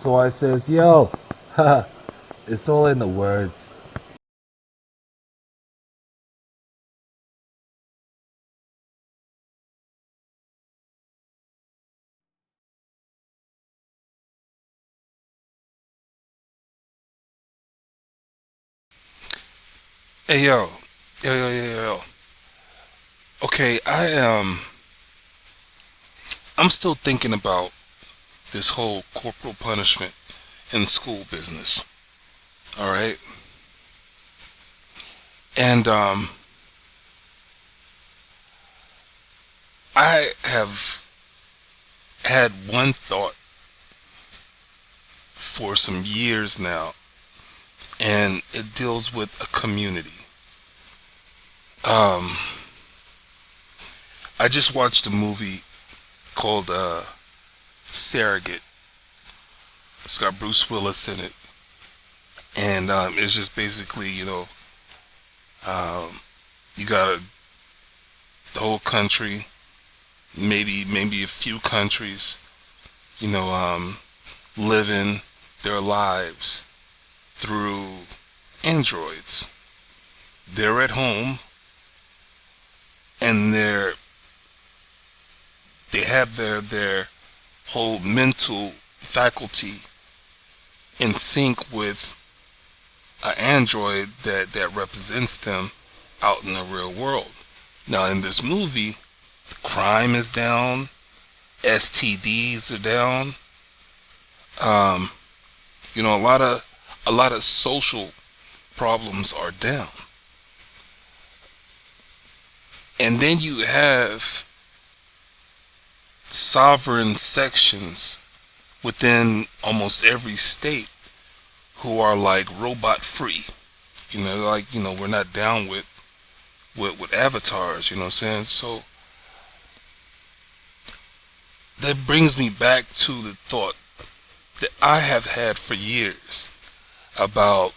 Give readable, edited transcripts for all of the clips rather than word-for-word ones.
So I says, yo, haha, it's all in the words. Hey yo. Okay, I'm still thinking about this whole corporal punishment in school business. All right, and I have had one thought for some years now, and it deals with a community. Um, I just watched a movie called Surrogate. It's got Bruce Willis in it, and it's just basically, um, you got the whole country, maybe a few countries, you know, living their lives through androids. They're at home, and they have their whole mental faculty in sync with an android that represents them out in the real world. Now, in this movie, crime is down, STDs are down. Um, a lot of social problems are down, and then you have sovereign sections within almost every state who are like robot free. We're not down with avatars. You know what I'm saying? So that brings me back to the thought that I have had for years about,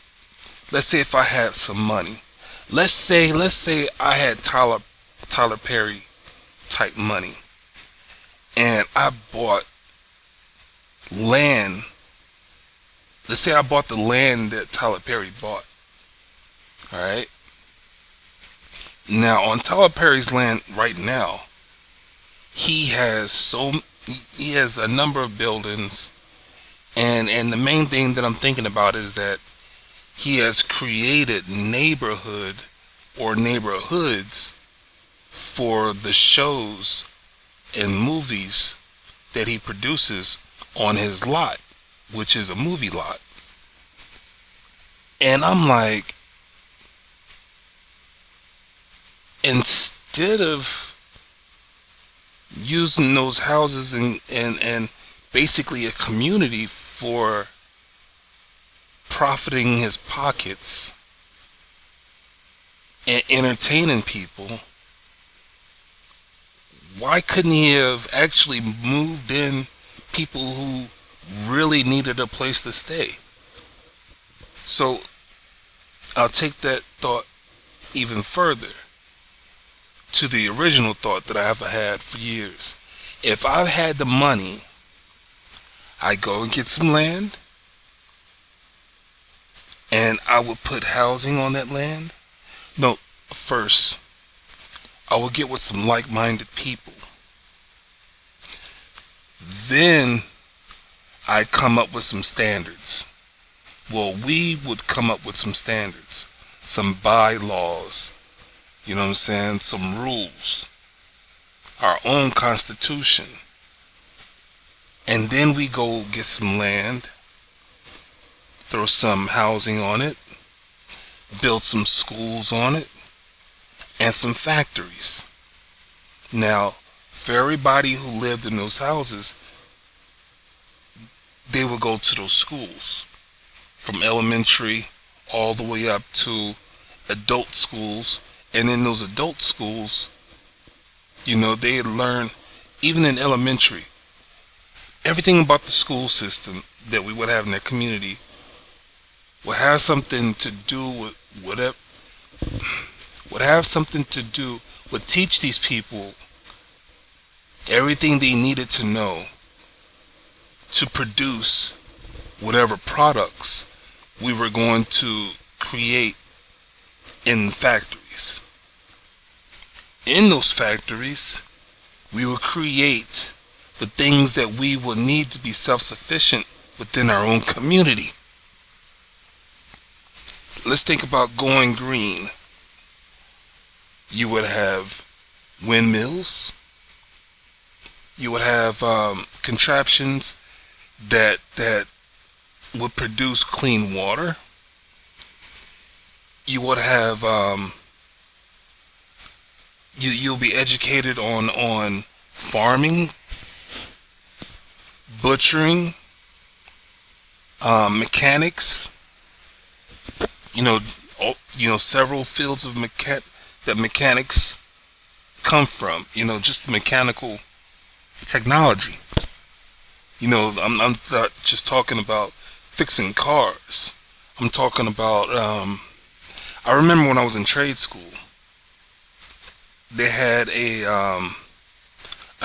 let's say if I had some money, let's say I had Tyler Perry type money, and I bought land. Let's say I bought the land that Tyler Perry bought. All right. Now on Tyler Perry's land right now, he has he has a number of buildings, and the main thing that I'm thinking about is that he has created neighborhood or neighborhoods for the shows and movies that he produces on his lot, which is a movie lot. And I'm like, instead of using those houses and basically a community for profiting his pockets and entertaining people, why couldn't he have actually moved in people who really needed a place to stay? So I'll take that thought even further to the original thought that I have had for years. If I had the money, I go and get some land, and I would put housing on that land. No, first, I would get with some like-minded people. Then I come up with some standards. Well, we would come up with some standards, some bylaws, you know what I'm saying, some rules, our own constitution. And then we go get some land, throw some housing on it, build some schools on it, and some factories. Now, for everybody who lived in those houses, they would go to those schools, from elementary all the way up to adult schools. And in those adult schools, they learn, even in elementary, everything about the school system that we would have in that community would have something to do with whatever, would have something to do with teach these people everything they needed to know to produce whatever products we were going to create in factories. In those factories, we will create the things that we will need to be self-sufficient within our own community. Let's think about going green. You would have windmills. You would have contraptions that would produce clean water. You would have you'll be educated on farming, butchering, mechanics. Several fields of that mechanics come from. Just mechanical technology. I'm not just talking about fixing cars. I'm talking about. I remember when I was in trade school, they had a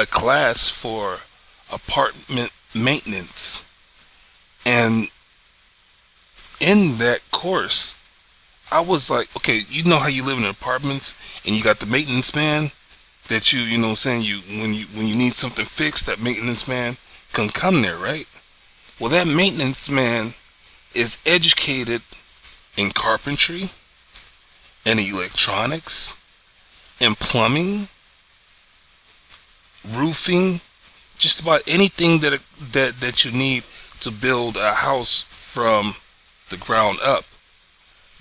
class for apartment maintenance, and in that course, I was like, okay, you know how you live in apartments and you got the maintenance man that you know what I'm saying, when you need something fixed, that maintenance man can come there, right? Well, that maintenance man is educated in carpentry and electronics and plumbing, roofing, just about anything that you need to build a house from the ground up.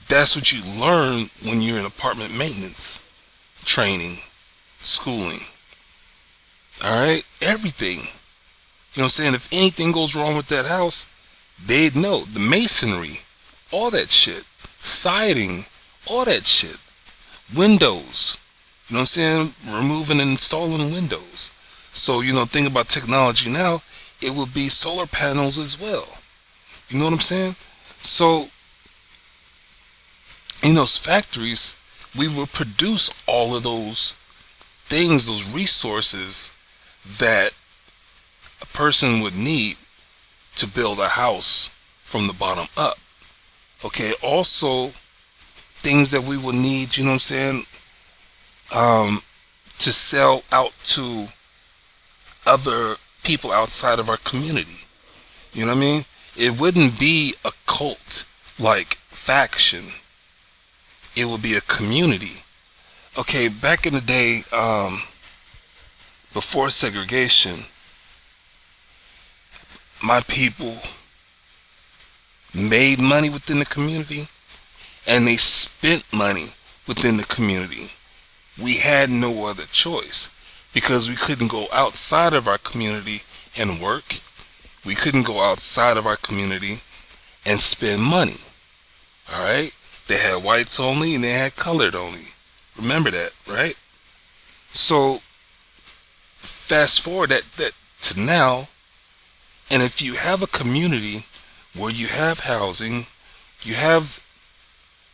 That's what you learn when you're in apartment maintenance training, schooling. Alright? Everything. You know what I'm saying? If anything goes wrong with that house, they'd know. The masonry, all that shit. Siding, all that shit. Windows. You know what I'm saying? Removing and installing windows. So, think about technology now, it would be solar panels as well. You know what I'm saying? So, in those factories, we will produce all of those things, those resources that a person would need to build a house from the bottom up. Okay, also things that we will need, you know what I'm saying, to sell out to other people outside of our community. You know what I mean? It wouldn't be a cult like faction. It would be a community. Okay, back in the day, before segregation, my people made money within the community and they spent money within the community. We had no other choice because we couldn't go outside of our community and work. We couldn't go outside of our community and spend money. Alright? They had whites only and they had colored only. Remember that, right? So fast forward that to now, and if you have a community where you have housing, you have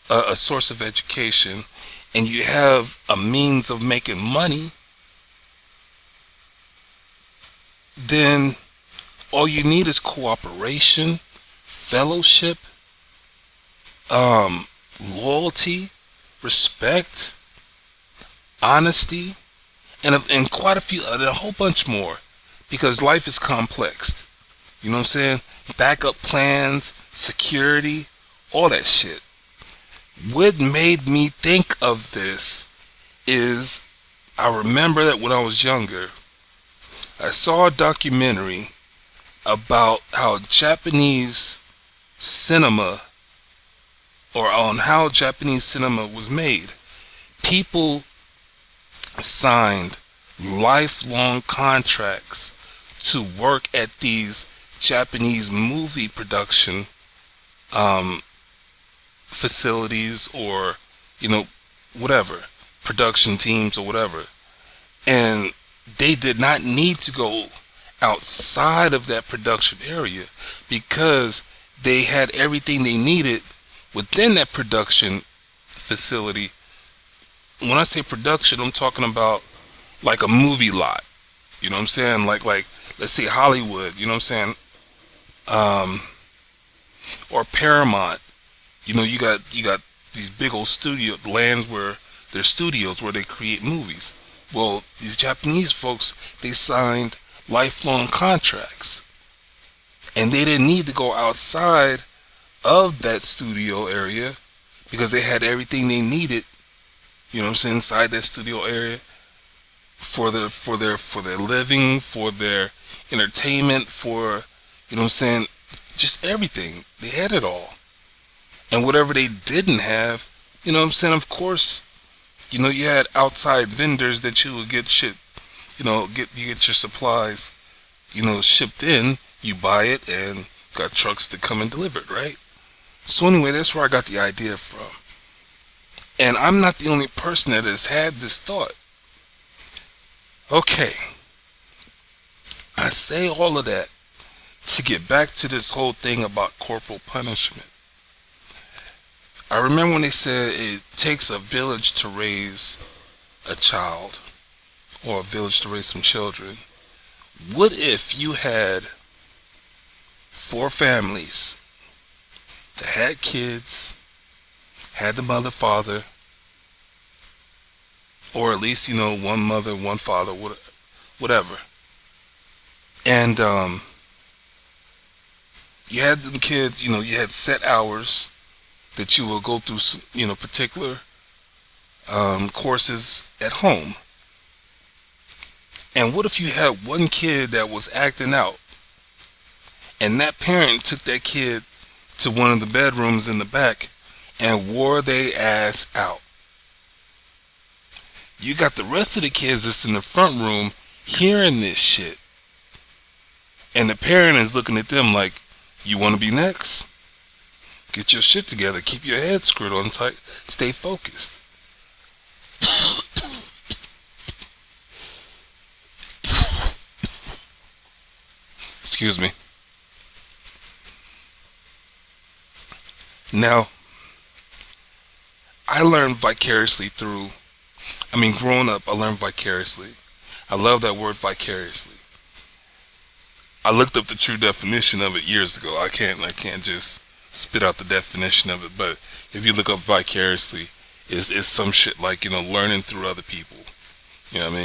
a source of education, and you have a means of making money, then all you need is cooperation, fellowship, loyalty, respect, honesty, and quite a few, and a whole bunch more, because life is complex. You know what I'm saying? Backup plans, security, all that shit. What made me think of this is I remember that when I was younger, I saw a documentary about how Japanese cinema, or on how Japanese cinema was made. People signed lifelong contracts to work at these Japanese movie production facilities, or whatever, production teams or whatever, and they did not need to go outside of that production area because they had everything they needed within that production facility. When I say production, I'm talking about like a movie lot. You know what I'm saying? Like let's say Hollywood, you know what I'm saying? Or Paramount. You got these big old studio lands where there's studios where they create movies. Well, these Japanese folks, they signed lifelong contracts, and they didn't need to go outside of that studio area because they had everything they needed. You know what I'm saying, inside that studio area for their living, for their entertainment, for, you know what I'm saying, just everything. They had it all. And whatever they didn't have, you know what I'm saying, of course, you had outside vendors that you would get shit, you get your supplies, shipped in, you buy it, and got trucks to come and deliver it, right? So anyway, that's where I got the idea from. And I'm not the only person that has had this thought. Okay, I say all of that to get back to this whole thing about corporal punishment. I remember when they said it takes a village to raise a child, or a village to raise some children. What if you had 4 families that had kids, had the mother, father, or at least, one mother, one father, whatever. And you had them kids, you had set hours that you will go through, particular courses at home. And what if you had one kid that was acting out, and that parent took that kid to one of the bedrooms in the back and wore they ass out? You got the rest of the kids that's in the front room hearing this shit, and the parent is looking at them like, you want to be next? Get your shit together, keep your head screwed on tight, stay focused. Excuse me. Now, I learned vicariously growing up, I learned vicariously. I love that word, vicariously. I looked up the true definition of it years ago. I can't just spit out the definition of it, but if you look up vicariously, it's some shit like, learning through other people. You know what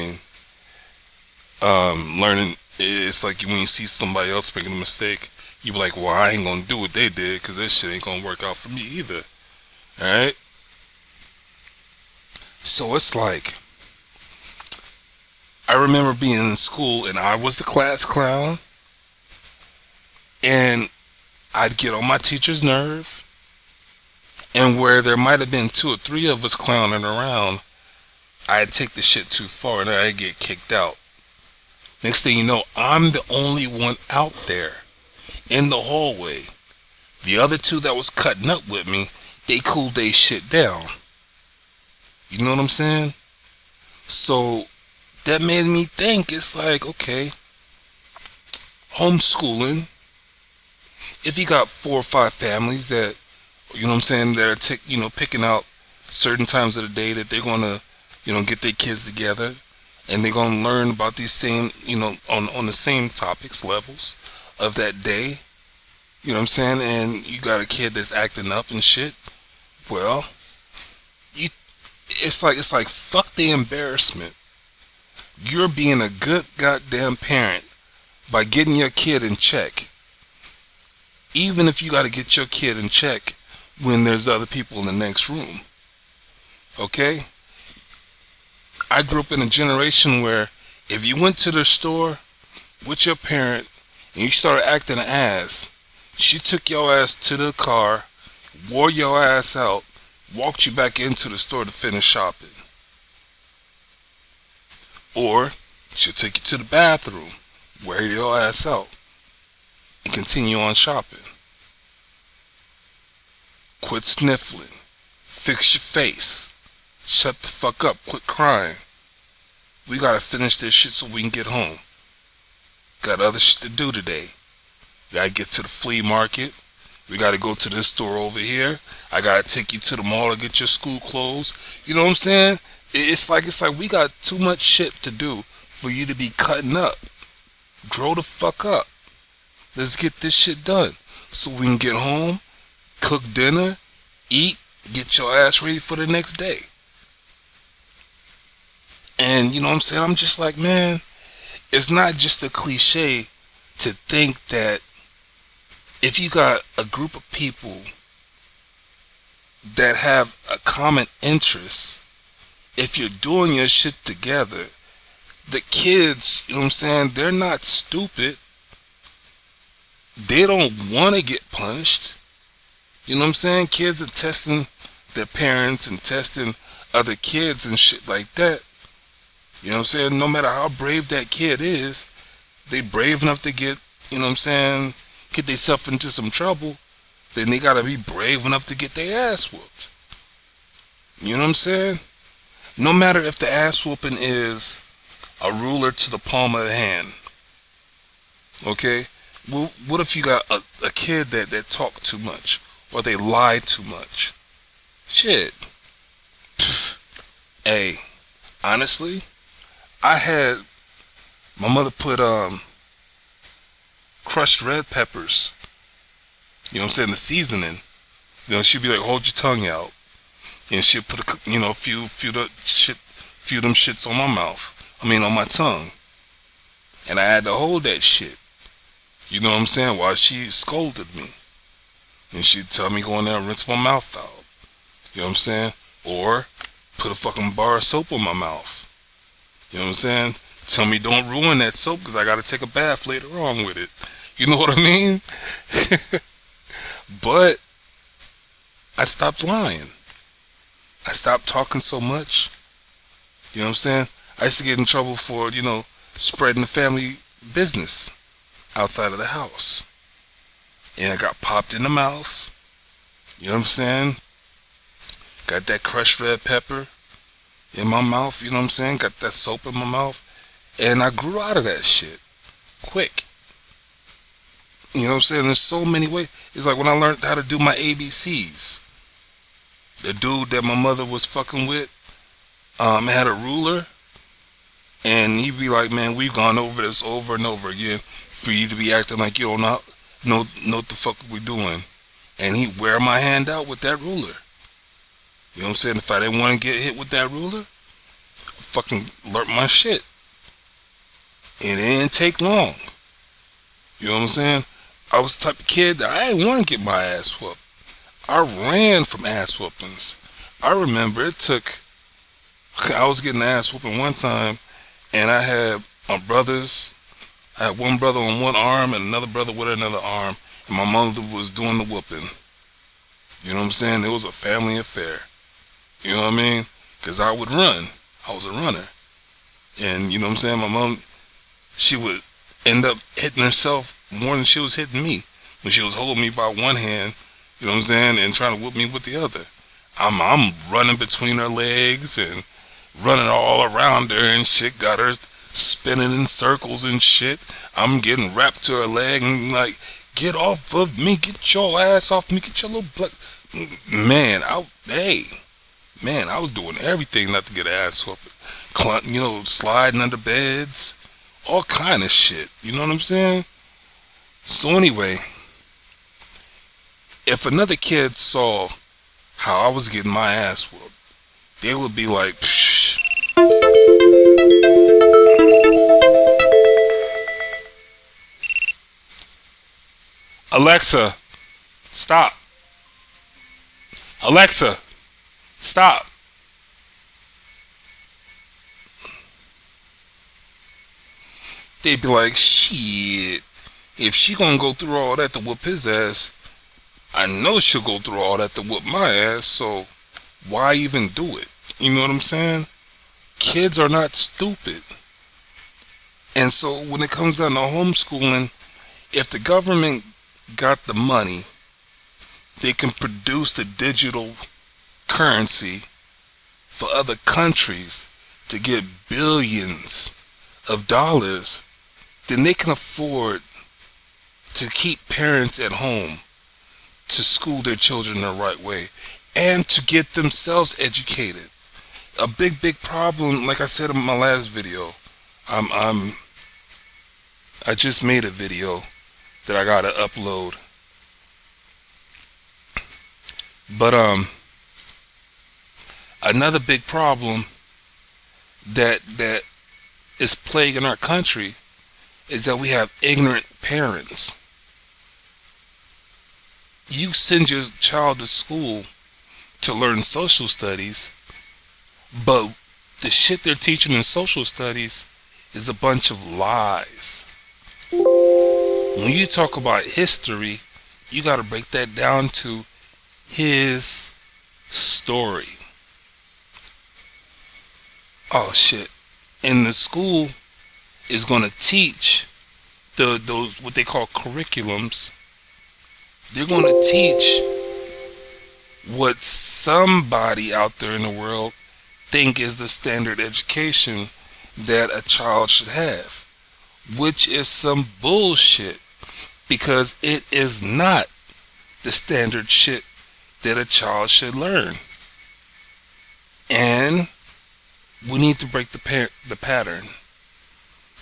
I mean? Learning, it's like when you see somebody else making a mistake, you be like, well, I ain't gonna do what they did, because this shit ain't gonna work out for me either. Alright? So it's like, I remember being in school and I was the class clown, and I'd get on my teacher's nerve, and where there might have been 2 or 3 of us clowning around, I'd take the shit too far and I'd get kicked out. Next thing you know, I'm the only one out there in the hallway. The other 2 that was cutting up with me, they cooled they shit down. You know what I'm saying? So that made me think, it's like, okay, homeschooling, if you got 4 or 5 families that, you know what I'm saying, that are picking out certain times of the day that they're gonna, get their kids together, and they're gonna learn about these same, on the same topics, levels of that day, you know what I'm saying, and you got a kid that's acting up and shit, well, it's like fuck the embarrassment. You're being a good goddamn parent by getting your kid in check. Even if you got to get your kid in check when there's other people in the next room. Okay? I grew up in a generation where if you went to the store with your parent and you started acting an ass, she took your ass to the car, wore your ass out, walked you back into the store to finish shopping. Or she'll take you to the bathroom, wear your ass out, and continue on shopping. Quit sniffling. Fix your face. Shut the fuck up. Quit crying. We gotta finish this shit so we can get home. Got other shit to do today. We gotta get to the flea market. We gotta go to this store over here. I gotta take you to the mall to get your school clothes. You know what I'm saying? It's like we got too much shit to do for you to be cutting up. Grow the fuck up. Let's get this shit done so we can get home, cook dinner, eat, get your ass ready for the next day. And you know what I'm saying? I'm just like, man, it's not just a cliche to think that if you got a group of people that have a common interest, if you're doing your shit together, the kids, you know what I'm saying, they're not stupid. They don't want to get punished. You know what I'm saying? Kids are testing their parents and testing other kids and shit like that. You know what I'm saying? No matter how brave that kid is, they brave enough to get, you know what I'm saying, get themselves into some trouble, then they gotta be brave enough to get their ass whooped. You know what I'm saying? No matter if the ass whooping is a ruler to the palm of the hand. Okay? Well, what if you got a kid that talk too much? Or they lie too much? Shit. Pfft. Hey, honestly, my mother put crushed red peppers, you know what I'm saying, the seasoning. You know, she'd be like, hold your tongue out. And she'd put a few of them shits on my mouth. On my tongue. And I had to hold that shit. You know what I'm saying? While she scolded me. And she'd tell me go in there and rinse my mouth out. You know what I'm saying? Or put a fucking bar of soap on my mouth. You know what I'm saying? Tell me don't ruin that soap because I gotta take a bath later on with it. You know what I mean? But I stopped lying. I stopped talking so much. You know what I'm saying? I used to get in trouble for, spreading the family business outside of the house. And I got popped in the mouth. You know what I'm saying? Got that crushed red pepper in my mouth, you know what I'm saying? Got that soap in my mouth. And I grew out of that shit. Quick. You know what I'm saying? There's so many ways. It's like when I learned how to do my ABCs. The dude that my mother was fucking with had a ruler. And he'd be like, man, we've gone over this over and over again for you to be acting like you don't know what the fuck we're doing. And he'd wear my hand out with that ruler. You know what I'm saying? If I didn't want to get hit with that ruler, I fucking learnt my shit. And it didn't take long. You know what I'm saying? I was the type of kid that I didn't want to get my ass whooped. I ran from ass whoopings. I remember I was getting ass whooping one time, and I had my brothers. I had one brother on one arm and another brother with another arm, and my mother was doing the whooping. You know what I'm saying? It was a family affair. You know what I mean? Because I would run. I was a runner. And you know what I'm saying? My mom, she would end up hitting herself more than she was hitting me. When she was holding me by one hand, you know what I'm saying, and trying to whoop me with the other. I'm running between her legs and running all around her and shit. Got her spinning in circles and shit. I'm getting wrapped to her leg and like, get off of me, get your ass off me, get your little black... Man, I was doing everything not to get ass whooped. Sliding under beds, all kind of shit. You know what I'm saying? So anyway, if another kid saw how I was getting my ass whooped, they would be like, psh. Alexa, stop. Alexa, stop. They'd be like, shit, if she gonna go through all that to whoop his ass, I know she'll go through all that to whoop my ass, so why even do it? You know what I'm saying? Kids are not stupid. And so when it comes down to homeschooling, if the government got the money, they can produce the digital currency for other countries to get billions of dollars, then they can afford to keep parents at home to school their children the right way and to get themselves educated. A big problem, like I said in my last video, I just made a video that I gotta upload. But another big problem that is plaguing our country is that we have ignorant parents. You send your child to school to learn social studies, but the shit they're teaching in social studies is a bunch of lies. When you talk about history, you gotta break that down to his story. Oh shit. And the school is gonna teach those what they call curriculums. They're gonna teach what somebody out there in the world think is the standard education that a child should have, which is some bullshit, because it is not the standard shit that a child should learn. And we need to break the pattern.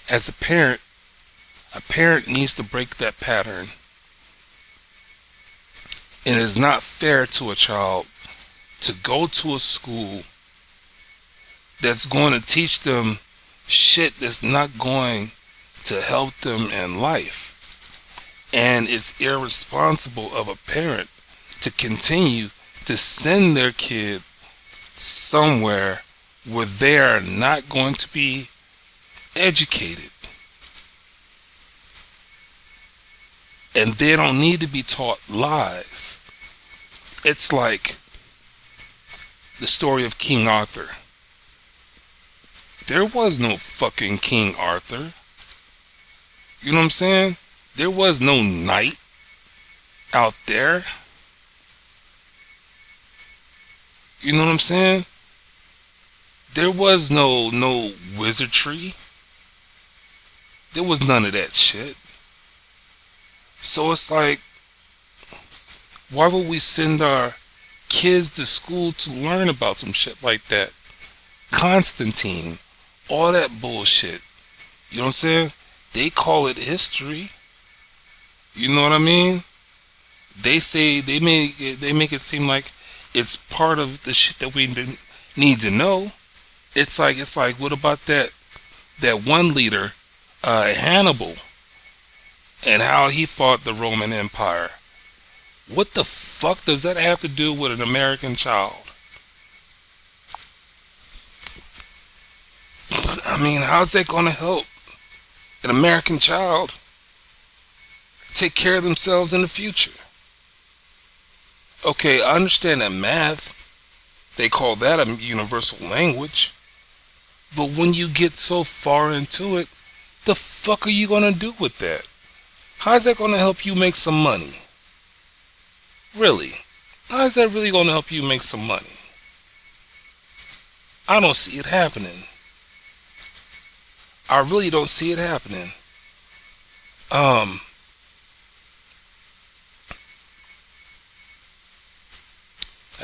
As a parent needs to break that pattern. It is not fair to a child to go to a school that's going to teach them shit that's not going to help them in life. And it's irresponsible of a parent to continue to send their kid somewhere where they are not going to be educated. And they don't need to be taught lies. It's like the story of King Arthur. There was no fucking King Arthur. You know what I'm saying? There was no knight out there. You know what I'm saying? There was no wizardry. There was none of that shit. So it's like, why would we send our kids to school to learn about some shit like that? Constantine, all that bullshit. You know what I'm saying? They call it history. You know what I mean? They say they make it seem like it's part of the shit that we need to know. It's like what about that one leader, Hannibal, and how he fought the Roman Empire? What the fuck does that have to do with an American child? I mean, how's that going to help an American child take care of themselves in the future? Okay, I understand that math, they call that a universal language. But when you get so far into it, the fuck are you going to do with that? How's that going to help you make some money? Really? How is that really going to help you make some money? I don't see it happening. I really don't see it happening. I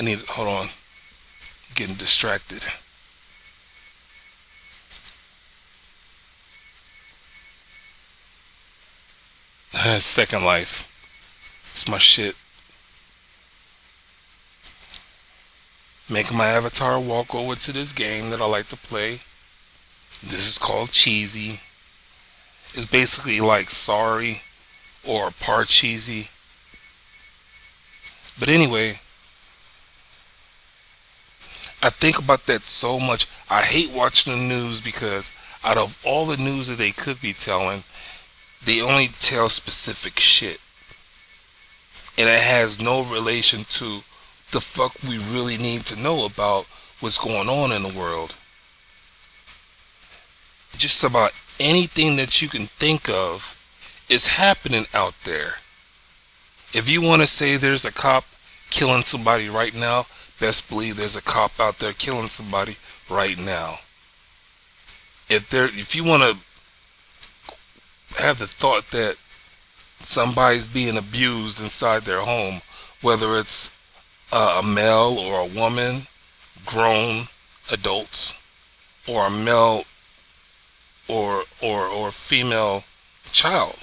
need, hold on. I'm getting distracted. Second Life. It's my shit. Making my avatar walk over to this game that I like to play. This is called Cheesy. It's basically like Sorry or Part Cheesy. But anyway, I think about that so much. I hate watching the news because out of all the news that they could be telling, they only tell specific shit. And it has no relation to the fuck we really need to know about what's going on in the world. Just about anything that you can think of is happening out there. If you want to say there's a cop killing somebody right now, best believe there's a cop out there killing somebody right now. If you want to have the thought that somebody's being abused inside their home, whether it's a male or a woman, grown adults, or a male or female child,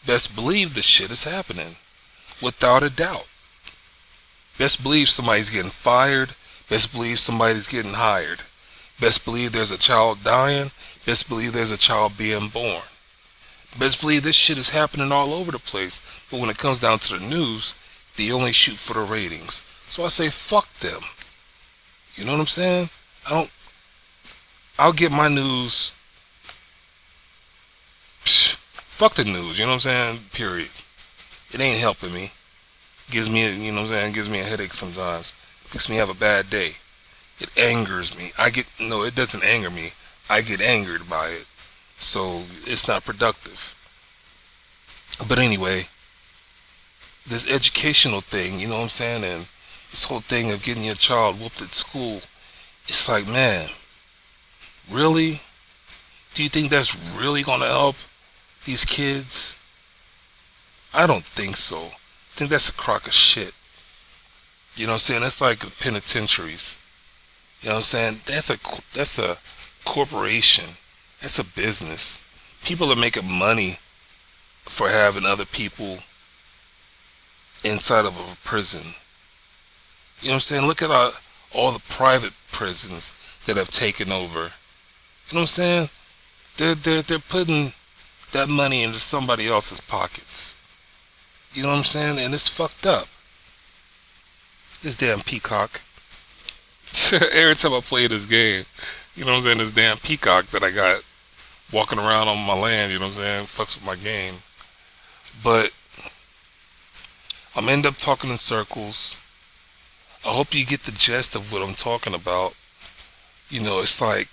best believe the shit is happening. Without a doubt. Best believe somebody's getting fired. Best believe somebody's getting hired. Best believe there's a child dying. Best believe there's a child being born. Best believe this shit is happening all over the place. But when it comes down to the news, they only shoot for the ratings. So I say fuck them. You know what I'm saying? I'll get my news. Fuck the news, you know what I'm saying? Period. It ain't helping me. Gives me, you know what I'm saying? Gives me a headache sometimes. Makes me have a bad day. It angers me. No, it doesn't anger me. I get angered by it. So it's not productive. But anyway, this educational thing, you know what I'm saying? And this whole thing of getting your child whooped at school, it's like, man, really? Do you think that's really going to help these kids? I don't think so. I think that's a crock of shit. You know what I'm saying? It's like the penitentiaries. You know what I'm saying? That's a corporation. That's a business. People are making money for having other people inside of a prison. You know what I'm saying? Look at all the private prisons that have taken over. You know what I'm saying? They're putting that money into somebody else's pockets. You know what I'm saying? And it's fucked up. This damn peacock. Every time I play this game, you know what I'm saying? This damn peacock that I got walking around on my land, you know what I'm saying? Fucks with my game. But I'm end up talking in circles. I hope you get the gist of what I'm talking about. You know, it's like,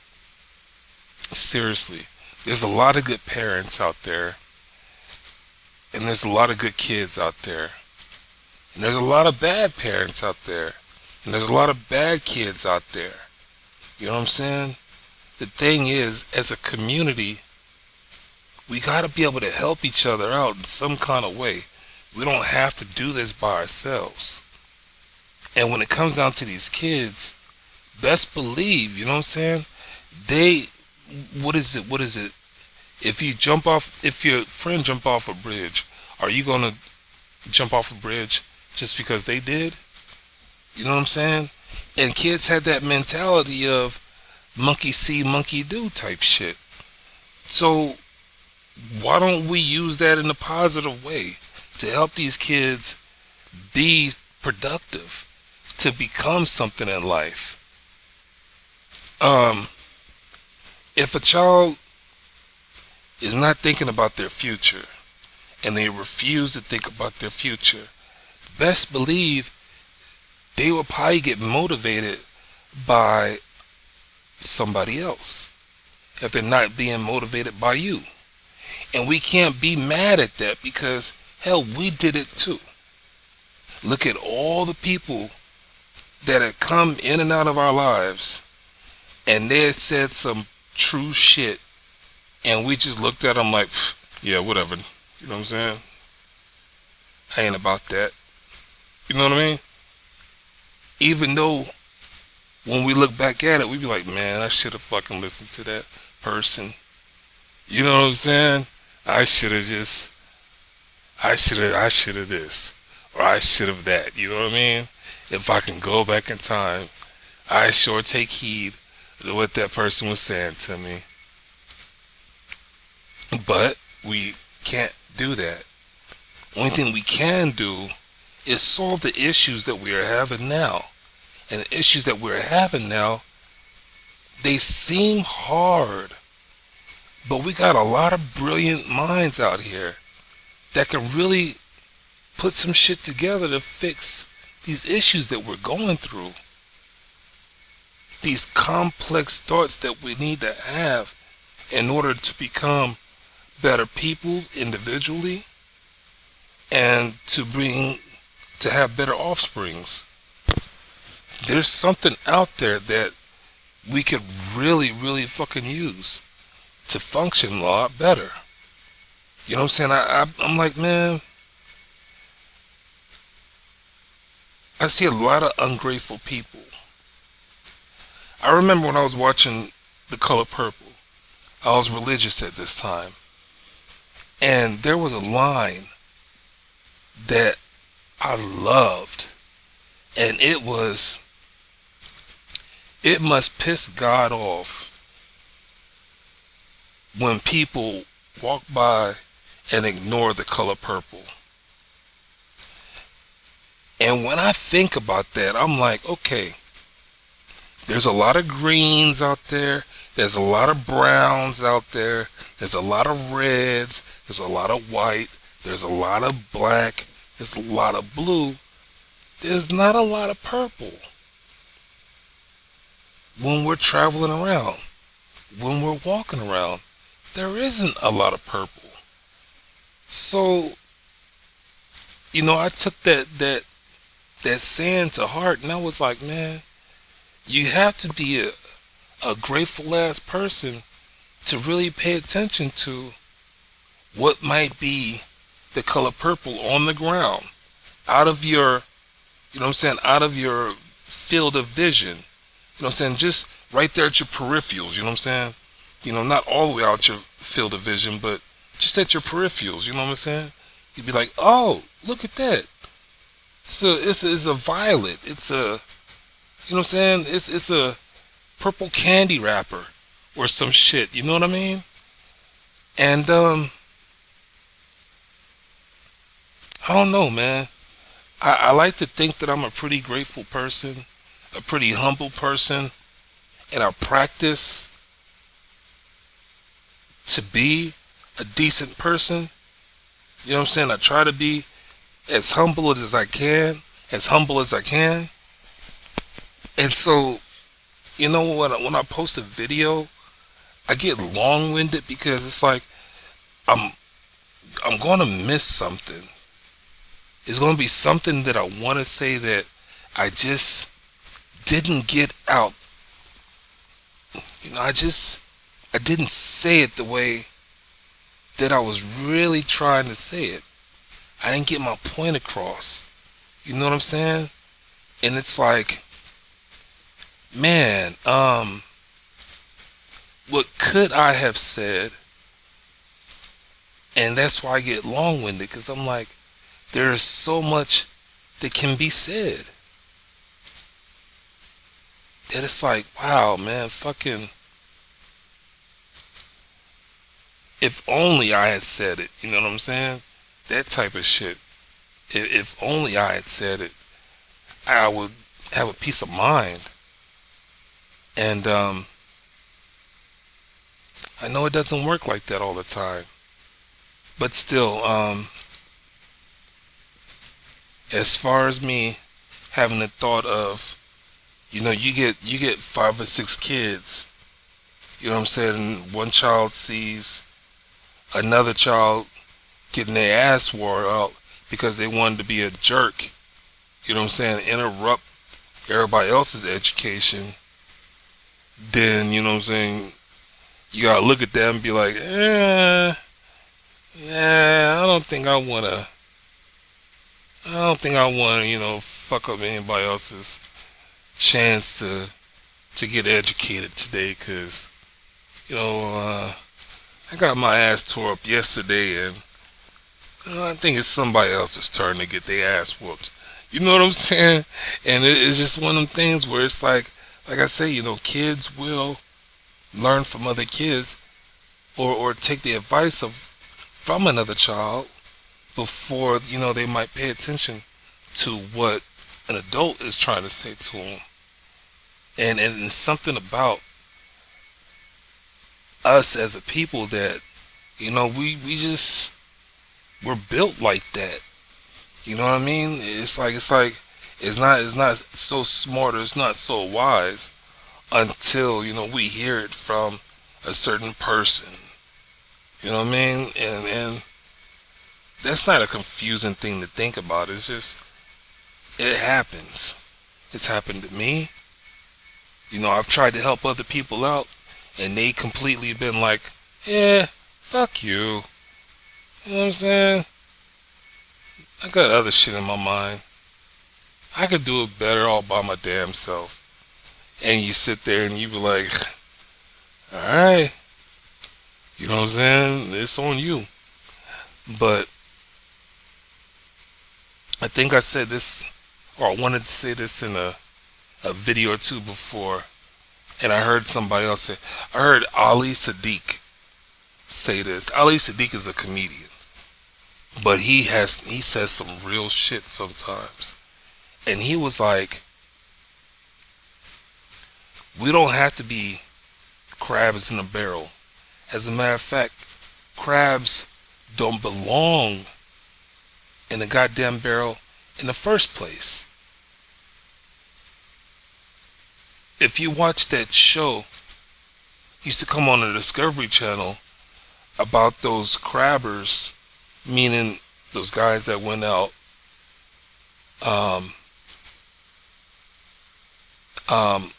seriously, there's a lot of good parents out there. And there's a lot of good kids out there. And there's a lot of bad parents out there. And there's a lot of bad kids out there. You know what I'm saying? The thing is, as a community, we got to be able to help each other out in some kind of way. We don't have to do this by ourselves. And when it comes down to these kids, best believe, you know what I'm saying? What is it? If your friend jump off a bridge, are you going to jump off a bridge just because they did? You know what I'm saying? And kids had that mentality of monkey see, monkey do type shit. So why don't we use that in a positive way to help these kids be productive, to become something in life? If a child is not thinking about their future and they refuse to think about their future, best believe they will probably get motivated by somebody else if they're not being motivated by you. And we can't be mad at that because, hell, we did it too. Look at all the people that have come in and out of our lives and they had said some true shit and we just looked at them like, yeah, whatever. You know what I'm saying? I ain't about that. You know what I mean? Even though when we look back at it, we be like, man, I should have fucking listened to that person. You know what I'm saying? I should have this, or I should have that. You know what I mean? If I can go back in time, I sure take heed to what that person was saying to me. But we can't do that. Only thing we can do is solve the issues that we are having now. And the issues that we're having now, they seem hard. But we got a lot of brilliant minds out here that can really put some shit together to fix these issues that we're going through. These complex thoughts that we need to have in order to become better people individually and to have better offsprings. There's something out there that we could really, really fucking use to function a lot better. You know what I'm saying? I'm like, man, I see a lot of ungrateful people. I remember when I was watching The Color Purple, I was religious at this time. And there was a line that I loved, and it was, "It must piss God off when people walk by and ignore the color purple." And when I think about that, I'm like, okay, there's a lot of greens out there. There's a lot of browns out there. There's a lot of reds. There's a lot of white. There's a lot of black. There's a lot of blue. There's not a lot of purple when we're traveling around. When we're walking around, there isn't a lot of purple. So, I took that saying to heart, and I was like, man, you have to be a grateful ass person to really pay attention to what might be the color purple on the ground, out of your, out of your field of vision. Just right there at your peripherals, you know what I'm saying? Not all the way out your field of vision, but just at your peripherals, you know what I'm saying? You'd be like, oh, look at that. So it's a violet. It's a, It's a purple candy wrapper or some shit. You know what I mean? And I don't know, man. I like to think that I'm a pretty grateful person, a pretty humble person, and I practice to be a decent person. You know what I'm saying? I try to be as humble as I can, as humble as I can. And so, when I post a video, I get long-winded because it's like I'm going to miss something. It's going to be something that I want to say that I just didn't get out. I didn't say it the way that I was really trying to say it. I didn't get my point across. You know what I'm saying? And it's like, man, what could I have said? And that's why I get long-winded, because I'm like, there is so much that can be said. That it's like, wow, man, fucking, if only I had said it, you know what I'm saying? That type of shit. If only I had said it, I would have a peace of mind. And I know it doesn't work like that all the time. But still, as far as me having the thought of, you get 5 or 6 kids, you know what I'm saying? One child sees another child getting their ass wore out because they wanted to be a jerk, you know what I'm saying, interrupt everybody else's education. Then, you know what I'm saying, you gotta look at them and be like, I don't think I wanna, fuck up anybody else's chance to get educated today, because, I got my ass tore up yesterday, and I think it's somebody else's turn to get their ass whooped. You know what I'm saying? And it's just one of them things where it's like I say, kids will learn from other kids, or take the advice from another child before, they might pay attention to what an adult is trying to say to them. And it's something about us as a people that, we're built like that. You know what I mean? It's not so smart, or it's not so wise until, we hear it from a certain person. You know what I mean? And that's not a confusing thing to think about. It's just, it happens. It's happened to me. I've tried to help other people out, and they completely been like, fuck you. You know what I'm saying? I got other shit in my mind. I could do it better all by my damn self. And you sit there and you be like, alright. You know what I'm saying? It's on you. But I think I said this, or I wanted to say this in a video or two before, and I heard somebody else say, I heard Ali Sadiq say this. Ali Sadiq is a comedian, but he says some real shit sometimes. And he was like, we don't have to be crabs in a barrel. As a matter of fact, crabs don't belong in a goddamn barrel in the first place. If you watch that show, used to come on the Discovery Channel, about those crabbers, meaning those guys that went out um, um,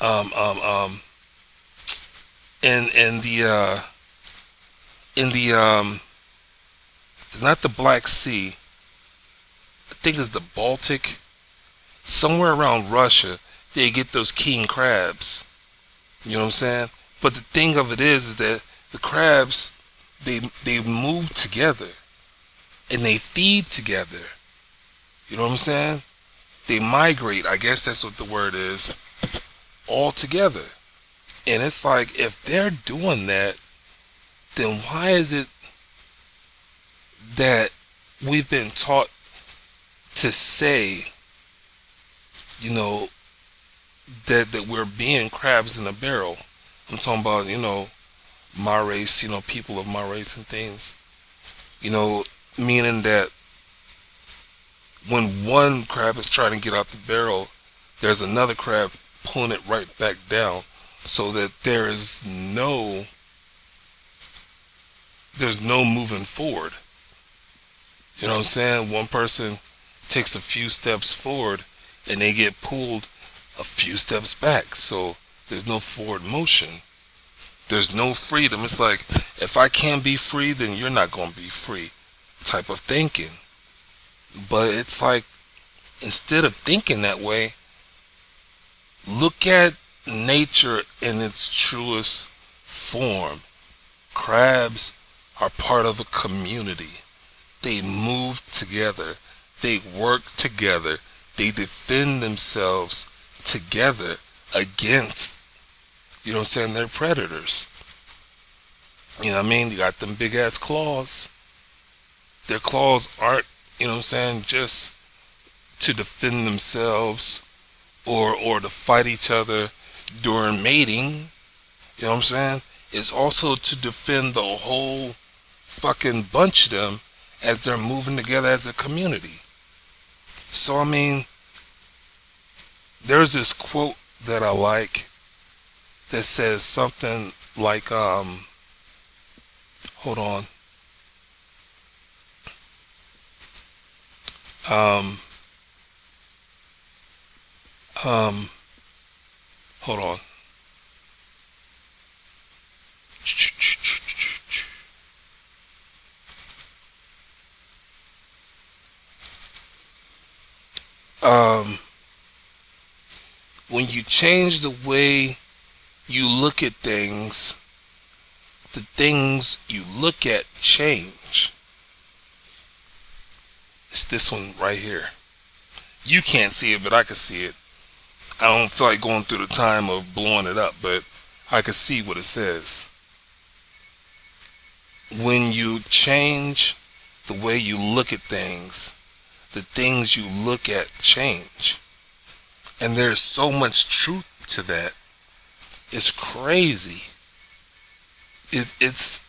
um, in the it's not the Black Sea, I think it's the Baltic, somewhere around Russia. They get those king crabs. You know what I'm saying? But the thing of it is that the crabs, they move together and they feed together. You know what I'm saying? They migrate, I guess that's what the word is, all together. And it's like, if they're doing that, then why is it that we've been taught to say, you know, that we're being crabs in a barrel? I'm talking about, my race, people of my race and things. Meaning that when one crab is trying to get out the barrel, there's another crab pulling it right back down, so that there's no moving forward. You know what I'm saying? One person takes a few steps forward and they get pulled a few steps back. So there's no forward motion. There's no freedom. It's like, if I can't be free, then you're not going to be free type of thinking. But it's like, instead of thinking that way, look at nature in its truest form. Crabs are part of a community. They move together. They work together. They defend themselves together against, their predators. You know what I mean? You got them big ass claws. Their claws aren't, just to defend themselves or to fight each other during mating. You know what I'm saying? It's also to defend the whole fucking bunch of them as they're moving together as a community. So, I mean, there's this quote that I like that says something like, hold on. Hold on. When you change the way you look at things, the things you look at change. It's this one right here. You can't see it, but I can see it. I don't feel like going through the time of blowing it up, but I can see what it says. When you change the way you look at things, the things you look at change. And there's so much truth to that. It's crazy. It's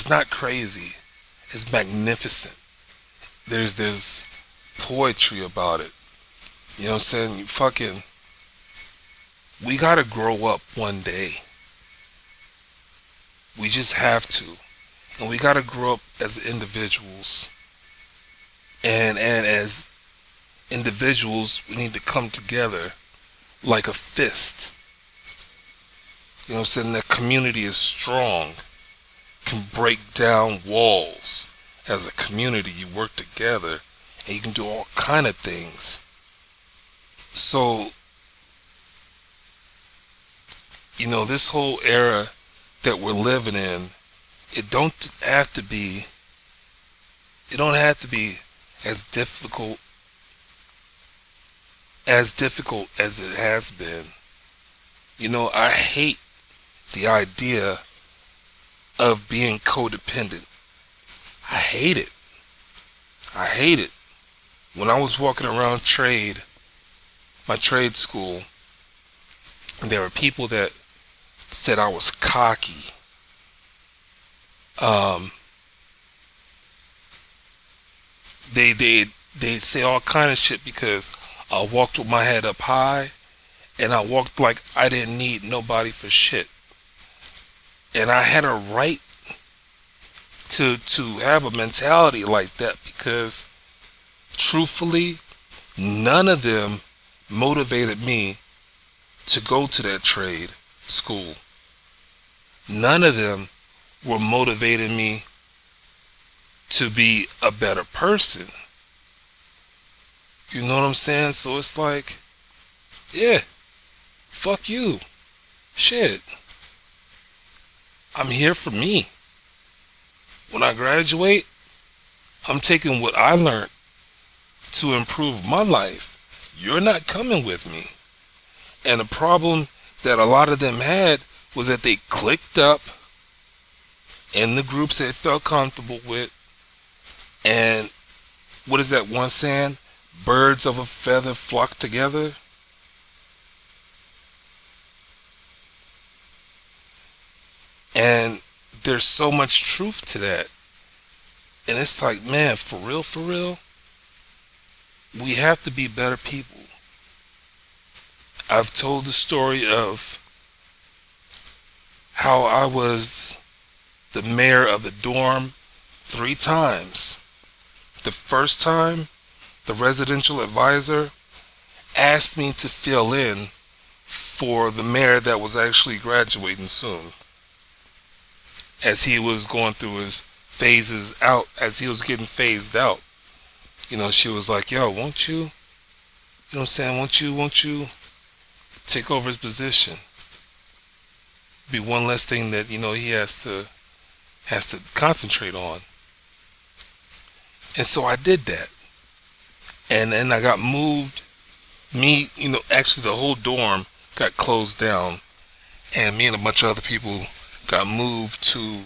not crazy. It's magnificent. There's poetry about it. You know what I'm saying? We gotta grow up one day. We just have to. And we gotta grow up as individuals. And as individuals, we need to come together like a fist. You know what I'm saying? The community is strong, can break down walls. As a community, you work together and you can do all kind of things. So, this whole era that we're living in, It don't have to be. It don't have to be as difficult as it has been. You know, I hate the idea of being codependent. I hate it. I hate it. When I was walking around my trade school, there were people that said I was cocky. Um, they say all kind of shit because I walked with my head up high, and I walked like I didn't need nobody for shit. And I had a right to have a mentality like that because truthfully, none of them motivated me to go to that trade school. None of them were motivating me to be a better person. You know what I'm saying? So it's like, yeah, fuck you. Shit. I'm here for me. When I graduate, I'm taking what I learned to improve my life. You're not coming with me. And the problem that a lot of them had was that they clicked up in the groups they felt comfortable with. And what is that one saying? Birds of a feather flock together. And there's so much truth to that. And it's like, man, for real, we have to be better people. I've told the story of how I was the mayor of the dorm 3 times. The first time, the residential advisor asked me to fill in for the mayor that was actually graduating soon. As he was going through his phases out, as he was getting phased out, you know, she was like, yo, won't you, you know what I'm saying, won't you take over his position? Be one less thing that, you know, he has to concentrate on. And so I did that. And then I got moved. Actually the whole dorm got closed down. And me and a bunch of other people got moved to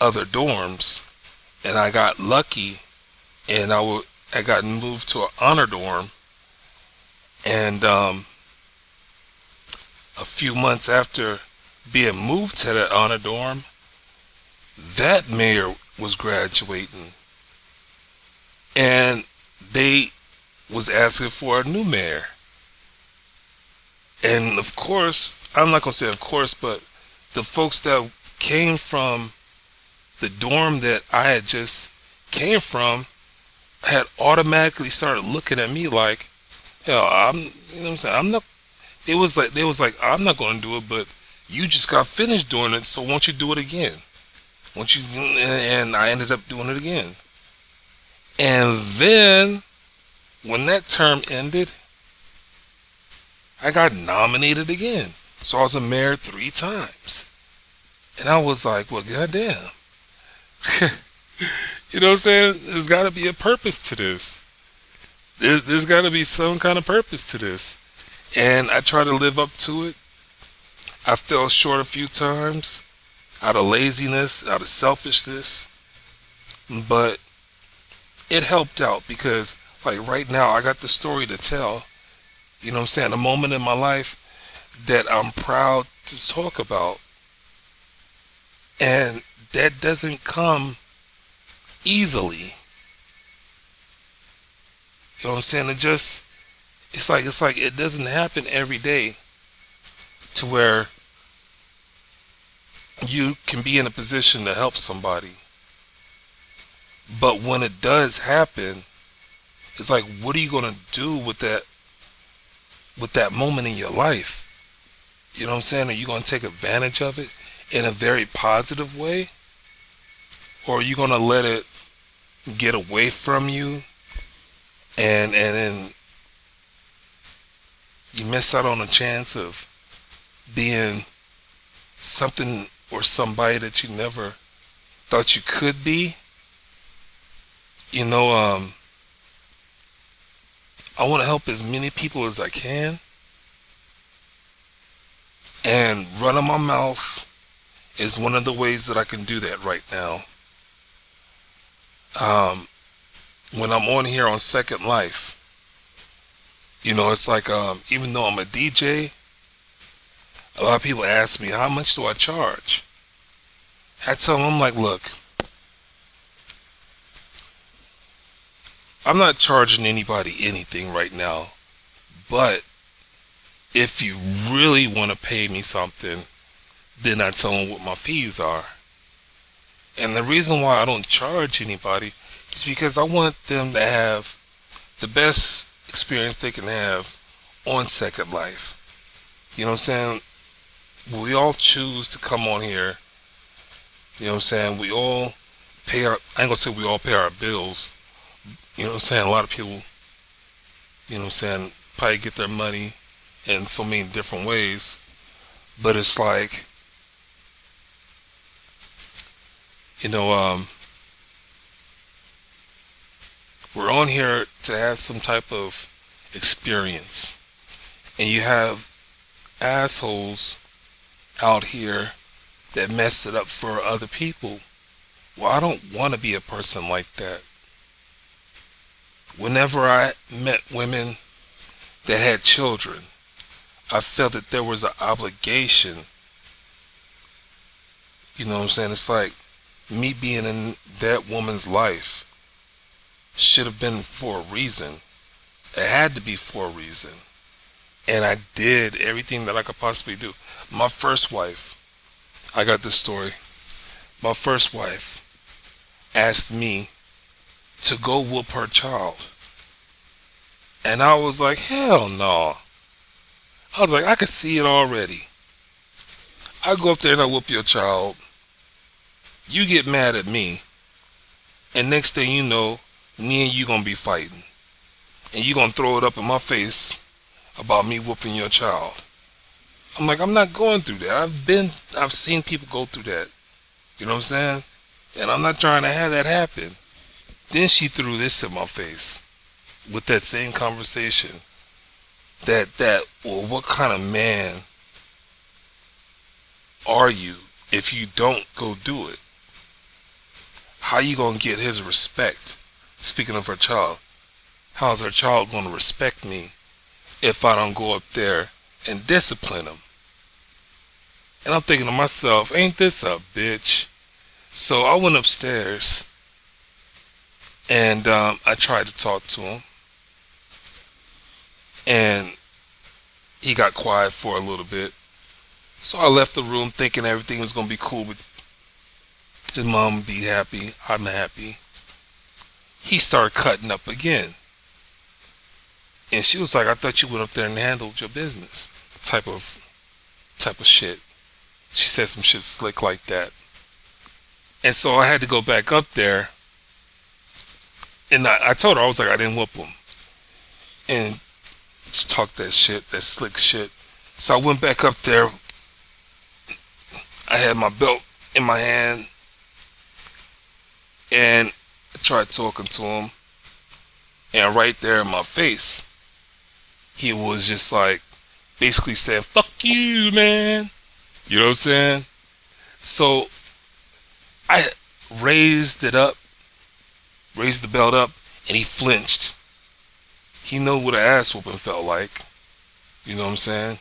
other dorms. And I got lucky. And I got moved to an honor dorm. And a few months after being moved to that honor dorm, that mayor was graduating. And they was asking for a new mayor. And of course, I'm not going to say of course, but the folks that came from the dorm that I had just came from had automatically started looking at me like, hell, you know what I'm saying? I'm not, they was like, I'm not going to do it, but you just got finished doing it, so won't you do it again? And I ended up doing it again. And then, when that term ended, I got nominated again. So I was a mayor 3 times. And I was like, well, goddamn. You know what I'm saying? There's got to be a purpose to this. There's got to be some kind of purpose to this. And I try to live up to it. I fell short a few times out of laziness, out of selfishness. But it helped out because, like, right now I got the story to tell. You know what I'm saying? A moment in my life that I'm proud to talk about. And that doesn't come easily. You know what I'm saying? It's like it doesn't happen every day to where you can be in a position to help somebody. But when it does happen, it's like, what are you going to do with that moment in your life? You know what I'm saying? Are you going to take advantage of it in a very positive way? Or are you going to let it get away from you and then you miss out on a chance of being something or somebody that you never thought you could be. You know, I want to help as many people as I can. And running my mouth is one of the ways that I can do that right now. When I'm on here on Second Life, you know, it's like, even though I'm a DJ, a lot of people ask me, how much do I charge? I tell them, I'm like, look, I'm not charging anybody anything right now, but if you really want to pay me something, then I tell them what my fees are. And the reason why I don't charge anybody is because I want them to have the best experience they can have on Second Life. You know what I'm saying? We all choose to come on here. You know what I'm saying? We all pay our, I ain't gonna say we all pay our bills. You know what I'm saying? A lot of people, you know what I'm saying, probably get their money in so many different ways. But it's like, you know, we're on here to have some type of experience. And you have assholes out here that mess it up for other people. Well, I don't want to be a person like that. Whenever I met women that had children, I felt that there was an obligation. You know what I'm saying? It's like me being in that woman's life should have been for a reason. It had to be for a reason. And I did everything that I could possibly do. My first wife, I got this story. My first wife asked me to go whoop her child. And I was like, hell no. I was like, I could see it already. I go up there and I whoop your child. You get mad at me. And next thing you know, me and you gonna be fighting. And you gonna throw it up in my face about me whooping your child. I'm like, I'm not going through that. I've seen people go through that. You know what I'm saying? And I'm not trying to have that happen. Then she threw this in my face with that same conversation. Well, what kind of man are you if you don't go do it? How you gonna get his respect? Speaking of her child, how's her child gonna respect me if I don't go up there and discipline him? And I'm thinking to myself, ain't this a bitch? So I went upstairs and I tried to talk to him. And he got quiet for a little bit. So I left the room thinking everything was going to be cool with his mom, be happy, I'm happy. He started cutting up again. And she was like, I thought you went up there and handled your business. Type of shit. She said some shit slick like that. And so I had to go back up there. And I told her, I was like, I didn't whoop him. And just talk that shit, that slick shit. So I went back up there. I had my belt in my hand. And I tried talking to him. And right there in my face, he was just like, basically saying, fuck you, man. You know what I'm saying? So I raised the belt up, and he flinched. He knew what an ass whooping felt like. You know what I'm saying?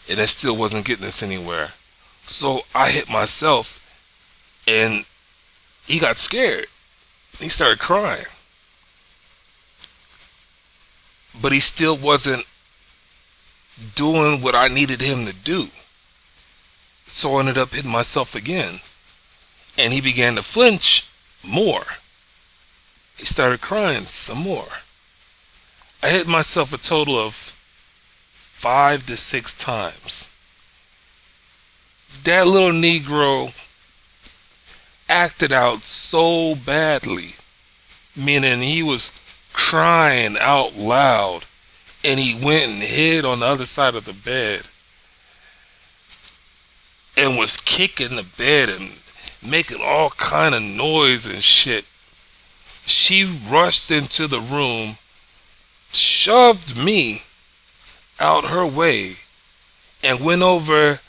And that still wasn't getting us anywhere. So I hit myself, and he got scared. He started crying. But he still wasn't doing what I needed him to do. So I ended up hitting myself again. And he began to flinch more. He started crying some more. I hit myself a total of 5 to 6 times. That little Negro acted out so badly, meaning he was crying out loud, and he went and hid on the other side of the bed and was kicking the bed, and making all kind of noise and shit. She rushed into the room, shoved me out her way, and went over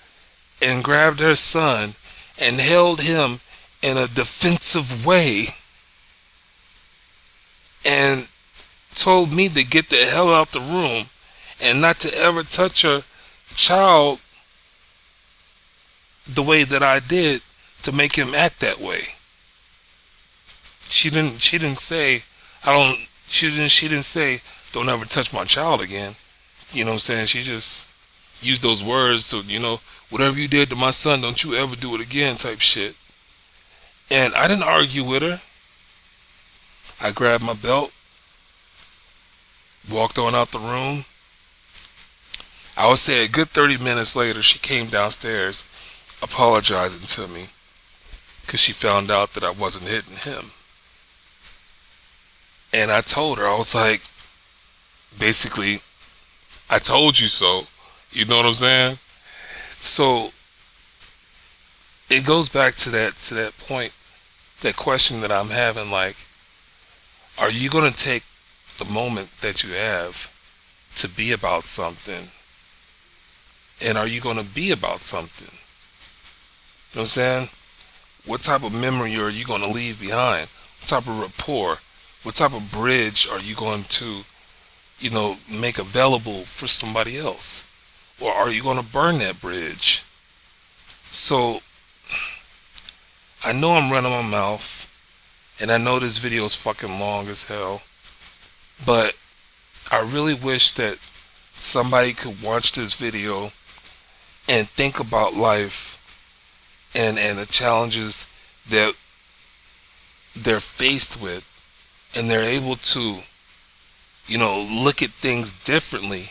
and grabbed her son and held him in a defensive way and told me to get the hell out the room and not to ever touch her child the way that I did to make him act that way. She didn't say she didn't say don't ever touch my child again. You know what I'm saying? She just used those words to, whatever you did to my son, don't you ever do it again type shit. And I didn't argue with her. I grabbed my belt, walked on out the room. I would say a good 30 minutes later, she came downstairs apologizing to me because she found out that I wasn't hitting him. And I told her, I was like, basically, I told you so. You know what I'm saying? So it goes back to that point, that question that I'm having, like, are you going to take the moment that you have to be about something? And are you going to be about something? You know what I'm saying? What type of memory are you going to leave behind? What type of rapport? What type of bridge are you going to, make available for somebody else? Or are you going to burn that bridge? So, I know I'm running my mouth, and I know this video is fucking long as hell, but I really wish that somebody could watch this video and think about life and the challenges that they're faced with, and they're able to, look at things differently.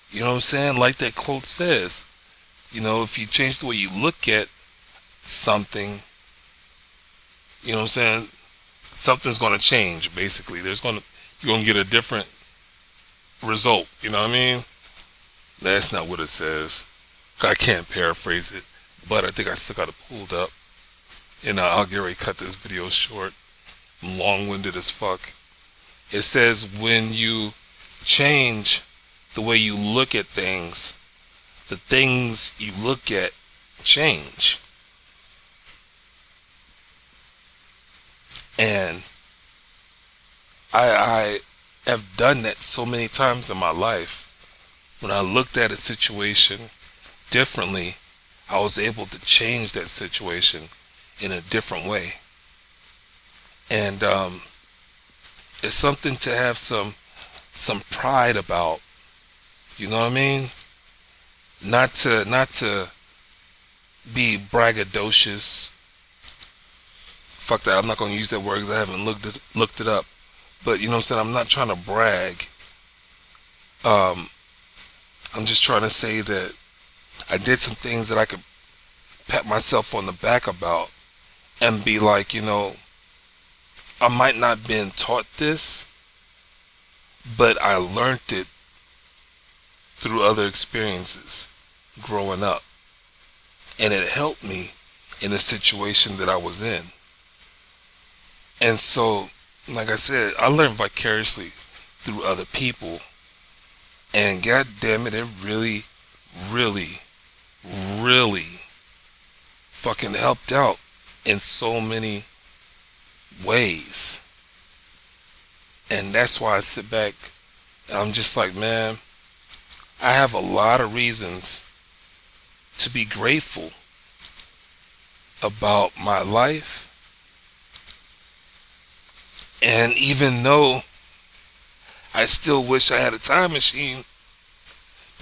You know what I'm saying? Like that quote says, if you change the way you look at something, you know what I'm saying, something's going to change, basically. You're going to get a different result, you know what I mean? That's not what it says. I can't paraphrase it, but I think I still got it pulled up. And I'll get ready to cut this video short. I'm long-winded as fuck. It says when you change the way you look at things, the things you look at change. And I have done that so many times in my life. When I looked at a situation differently, I was able to change that situation in a different way. And it's something to have some pride about. You know what I mean? Not to be braggadocious. Fuck that, I'm not going to use that word because I haven't looked it up. But you know what I'm saying? I'm not trying to brag. I'm just trying to say that I did some things that I could pat myself on the back about and be like, I might not have been taught this, but I learned it through other experiences growing up. And it helped me in the situation that I was in. And so, like I said, I learned vicariously through other people. And god damn it, it really, really, really fucking helped out in so many ways. And that's why I sit back and I'm just like, man, I have a lot of reasons to be grateful about my life. And even though I still wish I had a time machine,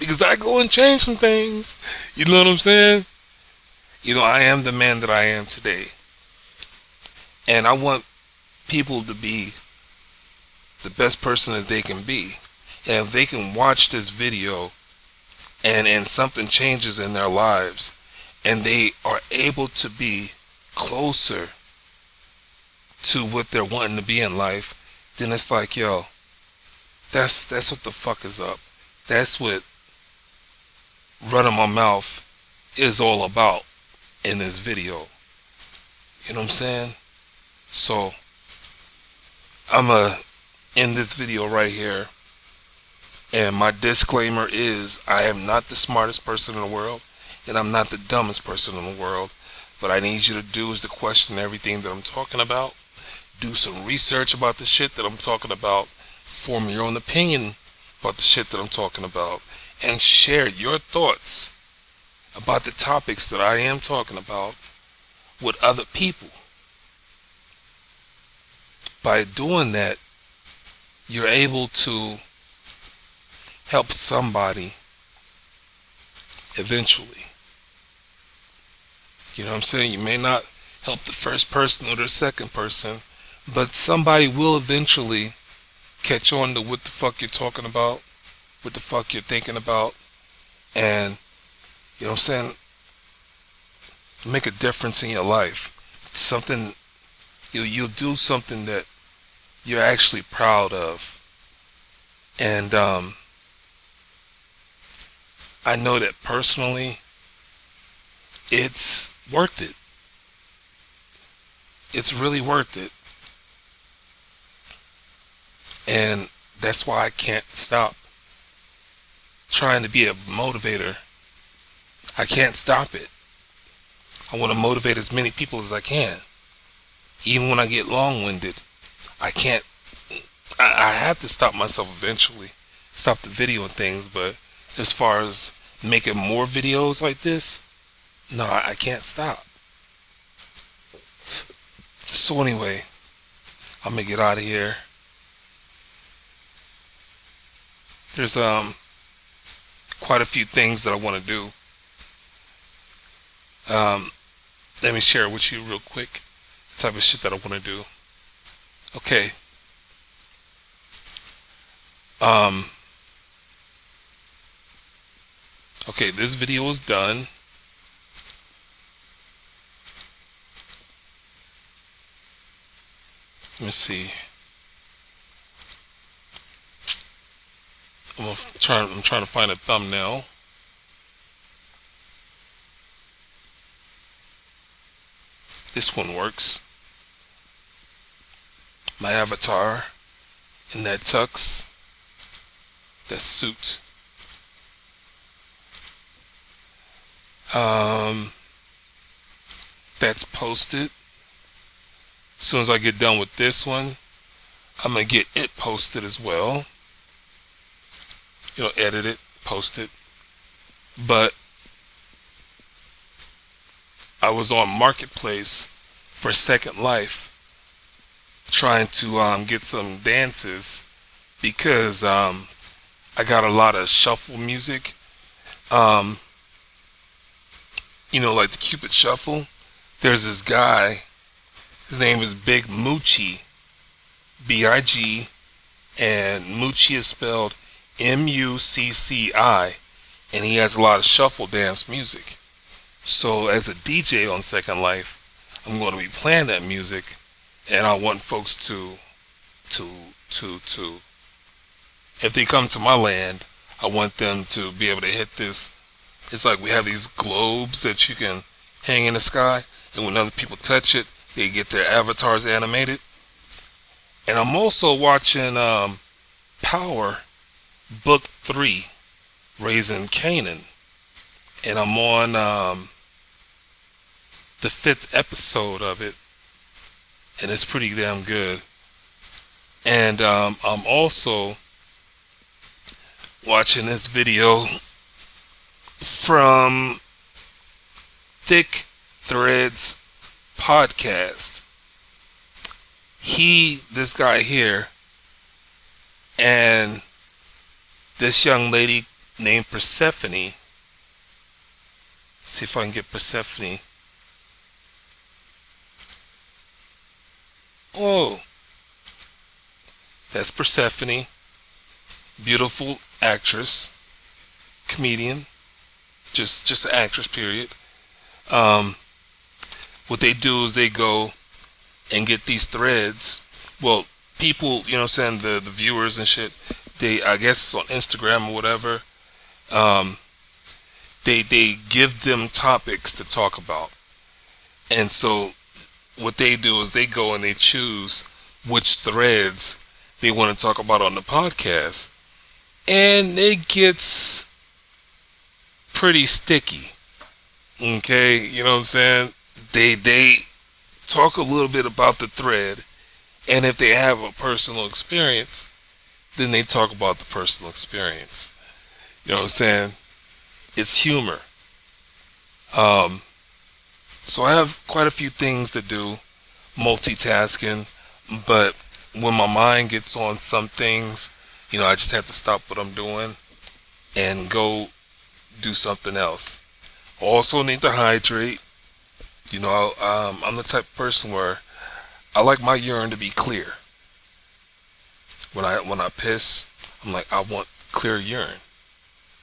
because I go and change some things, you know what I'm saying? I am the man that I am today. And I want people to be the best person that they can be. And if they can watch this video and something changes in their lives and they are able to be closer to what they're wanting to be in life, then it's like, yo, that's what the fuck is up. That's what running my mouth is all about in this video. You know what I'm saying? So I'm gonna end this video right here. And my disclaimer is I am not the smartest person in the world, and I'm not the dumbest person in the world. What I need you to do is to question everything that I'm talking about. Do some research about the shit that I'm talking about. Form your own opinion about the shit that I'm talking about. And share your thoughts about the topics that I am talking about with other people. By doing that, you're able to help somebody eventually. You know what I'm saying? You may not help the first person or the second person, but somebody will eventually catch on to what the fuck you're talking about, what the fuck you're thinking about, and you know what I'm saying? Make a difference in your life. Something you'll do something that you're actually proud of. And I know that personally it's worth it. It's really worth it. And that's why I can't stop trying to be a motivator. I can't stop it. I want to motivate as many people as I can. Even when I get long-winded, I can't. I have to stop myself eventually. Stop the video and things, but as far as making more videos like this, no, I can't stop. So anyway, I'm gonna get out of here. There's quite a few things that I want to do. Let me share with you real quick the type of shit that I want to do. Okay. Okay, this video is done. Let me see. I'm trying to find a thumbnail. This one works. My avatar in that tux, that suit. That's posted. As soon as I get done with this one, I'm gonna get it posted as well. You know, edit it, post it. But I was on Marketplace for Second Life trying to get some dances because I got a lot of shuffle music. You know, like the Cupid Shuffle. There's this guy, his name is Big Moochie, B-I-G, and Moochie is spelled M-U-C-C-I, and he has a lot of shuffle dance music. So as a DJ on Second Life, I'm going to be playing that music, and I want folks to if they come to my land, I want them to be able to hit this. It's like we have these globes that you can hang in the sky, and when other people touch it, they get their avatars animated. And I'm also watching Power Book 3, Raising Canaan, and I'm on the 5th episode of it, and it's pretty damn good. And I'm also watching this video from Thick Threads podcast. This guy here, and this young lady named Persephone. See if I can get Persephone. Oh, that's Persephone. Beautiful actress, comedian, just an actress, period. What they do is they go and get these threads. Well, people, you know what I'm saying, the viewers and shit, I guess it's on Instagram or whatever, they give them topics to talk about. And so what they do is they go and they choose which threads they want to talk about on the podcast, and it gets pretty sticky. Okay, you know what I'm saying? They talk a little bit about the thread, and if they have a personal experience, then they talk about the personal experience. You know what I'm saying? It's humor. So I have quite a few things to do, multitasking, but when my mind gets on some things, I just have to stop what I'm doing and go do something else. I also need to hydrate. I'm the type of person where I like my urine to be clear. When I piss, I'm like, I want clear urine,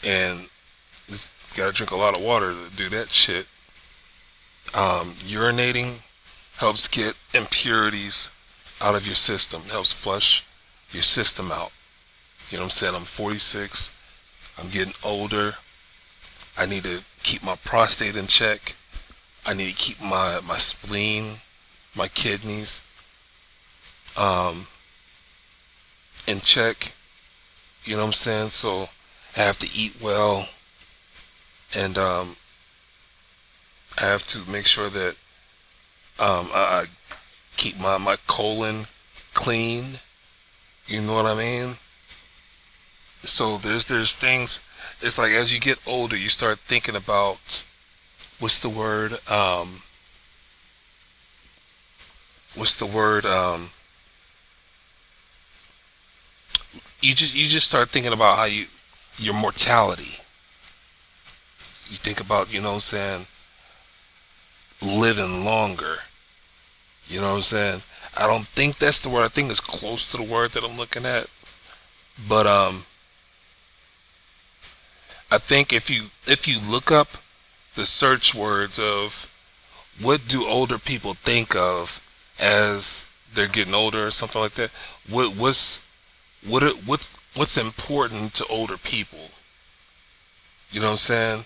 and just gotta drink a lot of water to do that shit. Urinating helps get impurities out of your system. It helps flush your system out. You know what I'm saying? I'm 46. I'm getting older. I need to keep my prostate in check. I need to keep my spleen, my kidneys, in check. You know what I'm saying? So I have to eat well, and I have to make sure that I keep my colon clean. You know what I mean? So there's things. It's like as you get older, you start thinking about what's the word? You just start thinking about how your mortality. You think about, you know what I'm saying, living longer. You know what I'm saying? I don't think that's the word. I think it's close to the word that I'm looking at. But I think if you look up the search words of what do older people think of as they're getting older or something like that, what's important to older people? You know what I'm saying?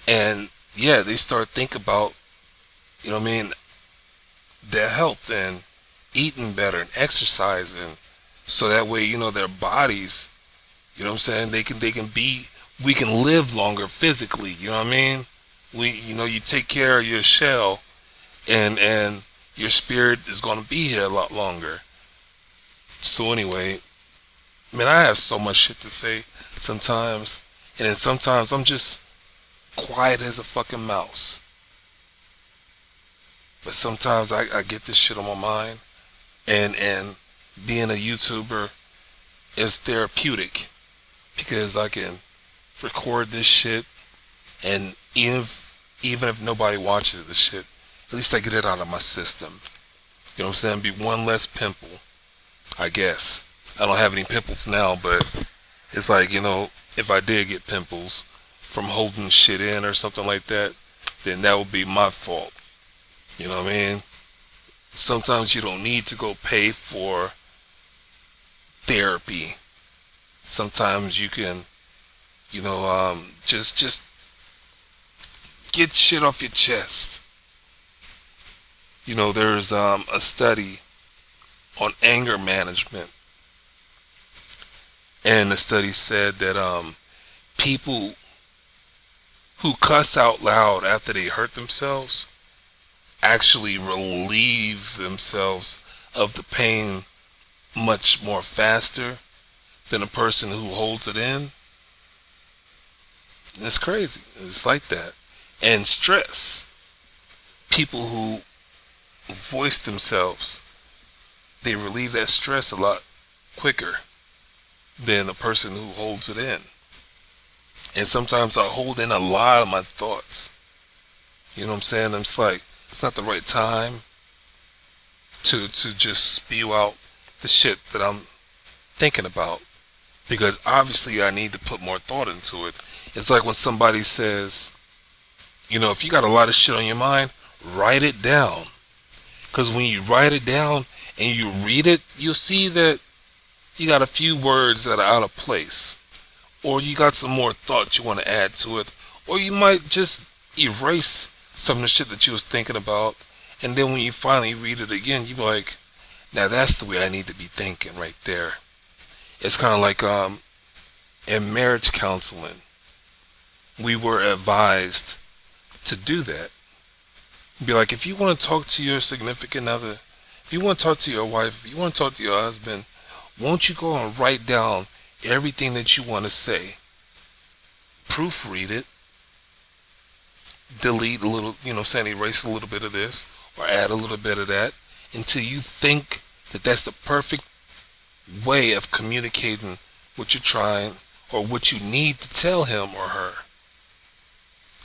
And yeah, they start thinking about, you know what I mean, their health and eating better and exercising, so that way, their bodies, you know what I'm saying, we can live longer physically. You know what I mean? You take care of your shell, and your spirit is going to be here a lot longer. So anyway, man, I have so much shit to say sometimes, and then sometimes I'm just quiet as a fucking mouse. But sometimes I get this shit on my mind, and being a YouTuber is therapeutic, because I can record this shit, and even if nobody watches the shit, at least I get it out of my system. You know what I'm saying? Be one less pimple, I guess. I don't have any pimples now, but it's like, if I did get pimples from holding shit in or something like that, then that would be my fault. You know what I mean? Sometimes you don't need to go pay for therapy. Sometimes you can, just get shit off your chest. There's a study on anger management, and the study said that people who cuss out loud after they hurt themselves actually relieve themselves of the pain much more faster than a person who holds it in. It's crazy. It's like that. And stress. People who voice themselves, they relieve that stress a lot quicker than a person who holds it in. And sometimes I hold in a lot of my thoughts. You know what I'm saying? It's like, it's not the right time to just spew out the shit that I'm thinking about, because obviously I need to put more thought into it. It's like when somebody says, if you got a lot of shit on your mind, write it down. Because when you write it down and you read it, you'll see that you got a few words that are out of place, or you got some more thought you want to add to it, or you might just erase some of the shit that you was thinking about, And then when you finally read it again, you be like, now that's the way I need to be thinking right there. It's kind of like in marriage counseling, we were advised to do that. Be like, if you want to talk to your significant other, if you want to talk to your wife, if you want to talk to your husband, won't you go and write down everything that you want to say, proofread it, delete a little, saying erase a little bit of this or add a little bit of that until you think that that's the perfect way of communicating what you're trying or what you need to tell him or her,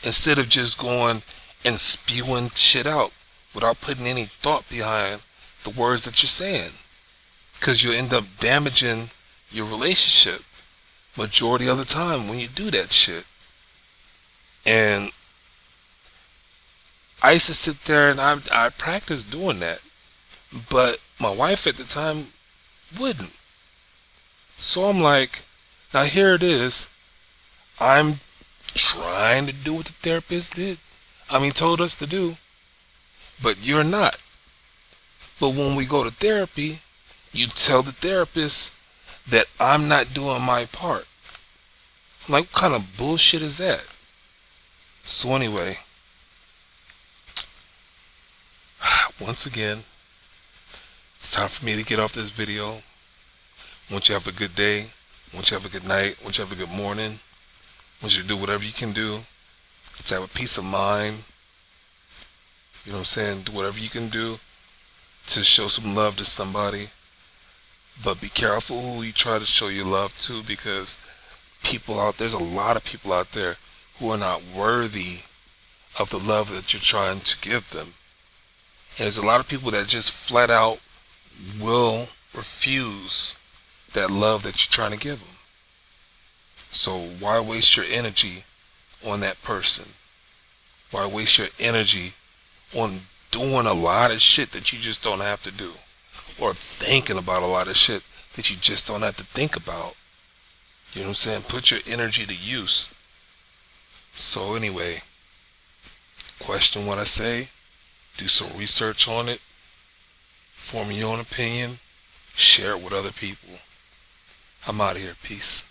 instead of just going and spewing shit out without putting any thought behind the words that you're saying, because you'll end up damaging your relationship majority of the time when you do that shit. And I used to sit there and I practiced doing that, but my wife at the time wouldn't. So I'm like, now here it is. I'm trying to do what the therapist told us to do, but you're not. But when we go to therapy, you tell the therapist that I'm not doing my part. I'm like, what kind of bullshit is that? So anyway, once again, it's time for me to get off this video. Want you to have a good day. Want you to have a good night. Want you to have a good morning. Want you to do whatever you can do to have a peace of mind. You know what I'm saying? Do whatever you can do to show some love to somebody. But be careful who you try to show your love to, because there's a lot of people out there who are not worthy of the love that you're trying to give them. And there's a lot of people that just flat out will refuse that love that you're trying to give them. So why waste your energy on that person? Why waste your energy on doing a lot of shit that you just don't have to do, or thinking about a lot of shit that you just don't have to think about? You know what I'm saying? Put your energy to use. So anyway, question what I say, do some research on it, form your own opinion, share it with other people. I'm out of here. Peace.